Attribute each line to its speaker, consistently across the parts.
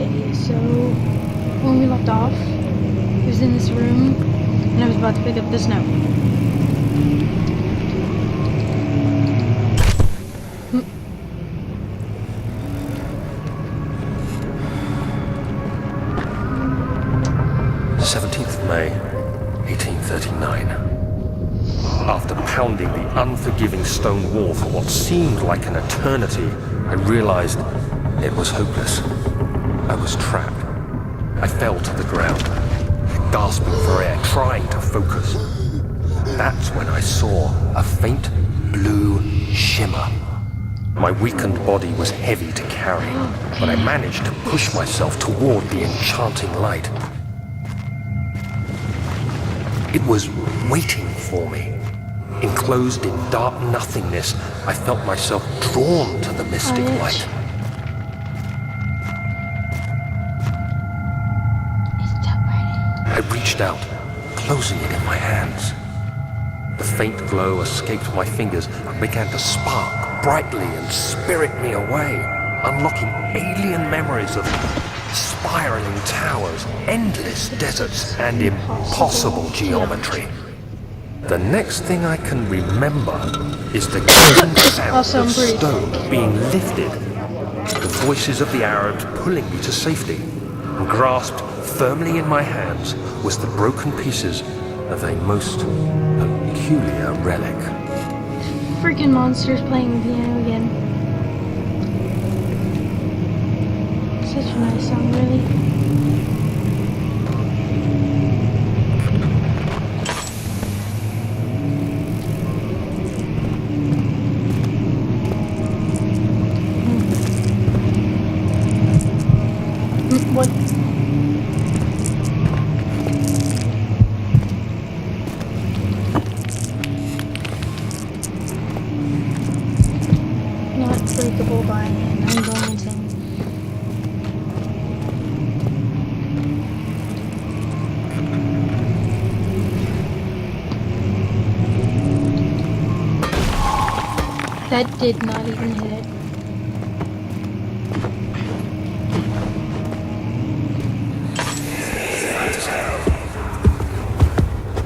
Speaker 1: Okay, so when we left off, he was in this room, and I was about to pick up this note.
Speaker 2: 17th of May, 1839. After pounding the unforgiving stone wall for what seemed like an eternity, I realized it was hopeless. I was trapped. I fell to the ground, gasping for air, trying to focus. That's when I saw a faint blue shimmer. My weakened body was heavy to carry, but I managed to push myself toward the enchanting light. It was waiting for me. Enclosed in dark nothingness, I felt myself drawn to the mystic light. I reached out, closing it in my hands. The faint glow escaped my fingers and began to spark brightly and spirit me away, unlocking alien memories of spiraling towers, endless deserts, and impossible geometry. The next thing I can remember is the clicking sound of stone being lifted, the voices of the Arabs pulling me to safety, and grasped firmly in my hands was the broken pieces of a most peculiar relic.
Speaker 1: Freaking monsters playing the piano again. Such a nice song, really. What? Not breakable by an unbalancing. That did not even hit it.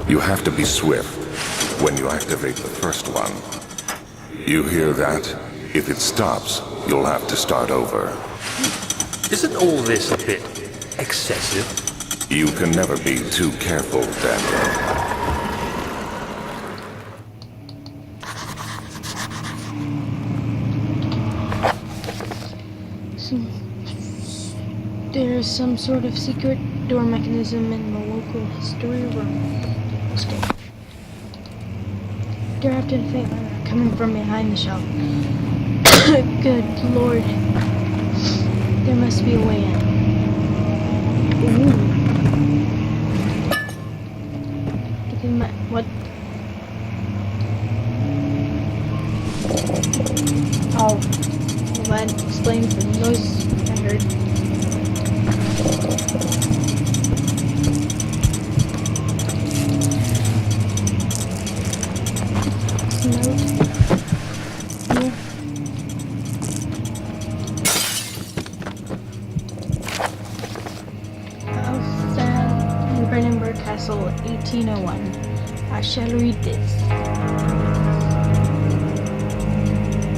Speaker 3: You have to be swift when you activate the first one. You hear that? If it stops, you'll have to start over.
Speaker 2: Isn't all this a bit excessive?
Speaker 3: You can never be too careful, Daniel.
Speaker 1: There's some sort of secret door mechanism in the local history room. They're after the faint light coming from behind the shelf. Good lord. There must be a way in. Ooh. Get in my... What? Oh. Well, that explains the noise I heard. Castle 1801. I shall read this.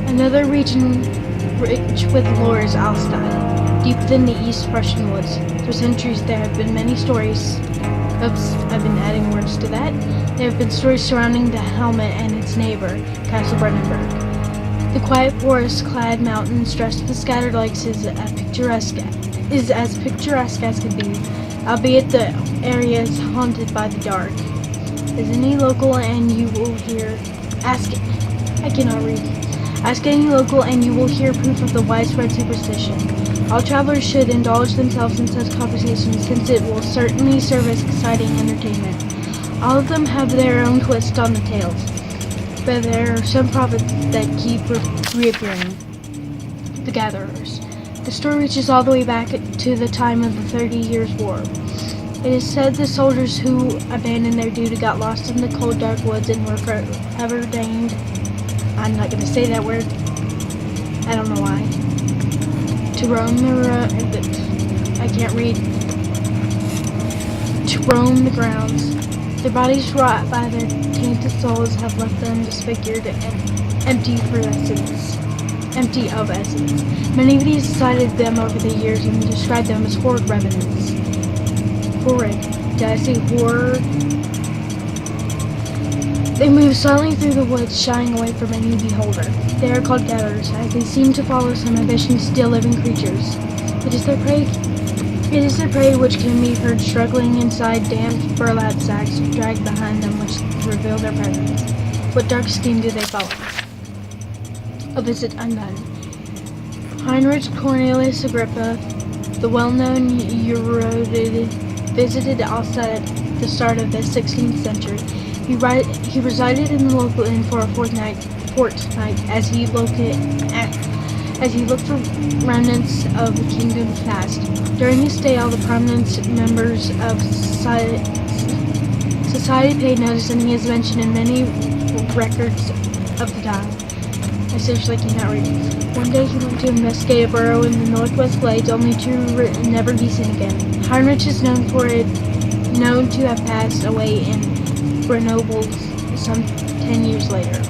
Speaker 1: Another region rich with lore is Alstein, deep within the East Prussian woods. For centuries there have been many stories. Oops, I've been adding words to that. There have been stories surrounding the helmet and its neighbor, Castle Brandenburg. The quiet forest-clad mountains dressed with scattered lakes is as picturesque as can be. Albeit the area is haunted by the dark. As any local and you will hear... Ask any local and you will hear proof of the widespread superstition. All travelers should indulge themselves in such conversations since it will certainly serve as exciting entertainment. All of them have their own twist on the tales, but there are some prophets that keep reappearing. The Gatherers. The story reaches all the way back to the time of the 30 Years' War. It is said the soldiers who abandoned their duty got lost in the cold, dark woods and were forever doomed. I'm not going to say that word. I don't know why. To roam I can't read. To roam the grounds. Their bodies rot by their tainted souls have left them disfigured and empty of essence. Many of these cited them over the years and described them as horrid revenants. Horrid. Did I say horror? They move silently through the woods, shying away from any beholder. They are called gatherers, as they seem to follow some ambition to steal living creatures. It is their prey which can be heard struggling inside damp burlap sacks dragged behind them, which reveal their presence. What dark scheme do they follow? A visit undone. Heinrich Cornelius Agrippa, the well-known eroded, visited Alsace at the start of the 16th century. He resided in the local inn for a fortnight as he looked for remnants of the kingdom's past. During his stay, all the prominent members of society paid notice, and he is mentioned in many records of the time. I seriously cannot read it. One day he went to investigate a burrow in the northwest glades, only to never be seen again. Heinrich is known to have passed away in Grenoble some 10 years later.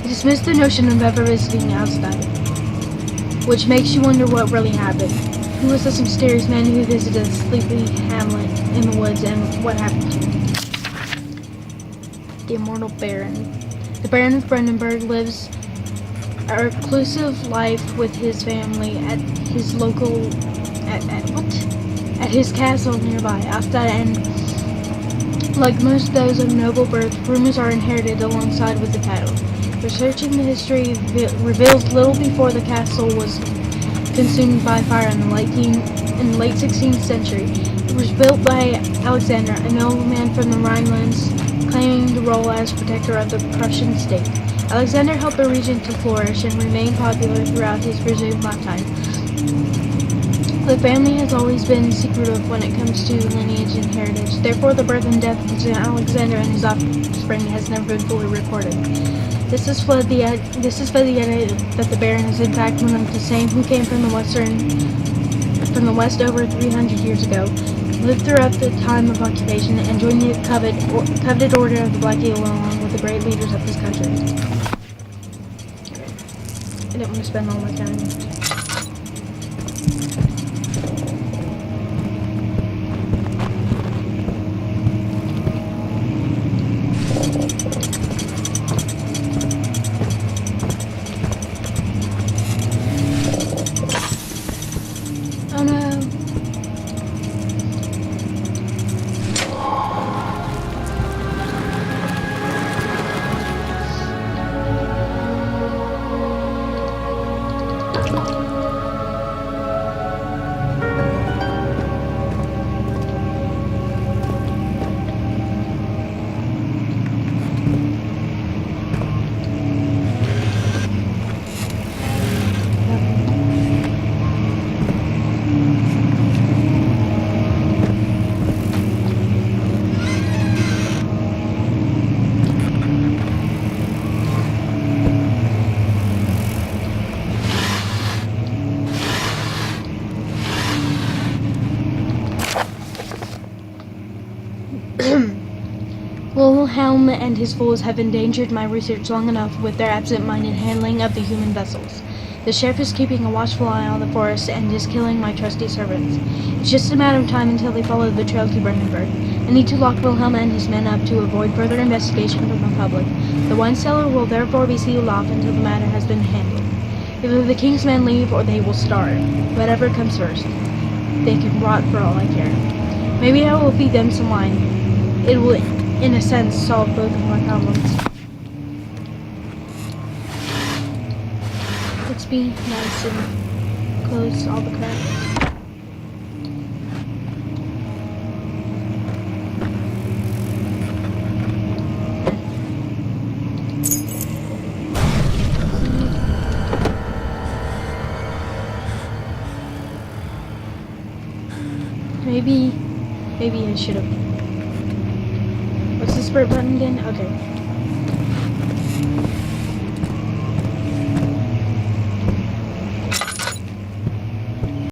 Speaker 1: He dismissed the notion of ever visiting Alsace, which makes you wonder what really happened. Who was this mysterious man who visited a sleepy hamlet in the woods, and what happened to him? The immortal Baron. The Baron of Brandenburg lives a reclusive life with his family at his his castle nearby, Alsace, and like most those of noble birth, rumors are inherited alongside with the title. Researching the history reveals little before the castle was consumed by fire in the late 16th century. It was built by Alexander, a nobleman from the Rhinelands, claiming the role as protector of the Prussian state. Alexander helped the region to flourish and remain popular throughout his presumed lifetime. The family has always been secretive when it comes to lineage and heritage. Therefore, the birth and death of Alexander and his offspring has never been fully recorded. This has fed the idea that the Baron is in fact one of the same who came from the west over 300 years ago, lived throughout the time of occupation, and joined the coveted order of the Black Eagle along with the great leaders of this country. I didn't want to spend all my time. Oh no. Wilhelm and his fools have endangered my research long enough with their absent-minded handling of the human vessels. The sheriff is keeping a watchful eye on the forest and is killing my trusty servants. It's just a matter of time until they follow the trail to Brandenburg. I need to lock Wilhelm and his men up to avoid further investigation from the public. The wine cellar will therefore be sealed off until the matter has been handled. Either the king's men leave or they will starve. Whatever comes first. They can rot for all I care. Maybe I will feed them some wine. It will, in a sense, solve both of my problems. Let's be nice and close all the crap. Maybe I should have. What's the sprint button again? Okay.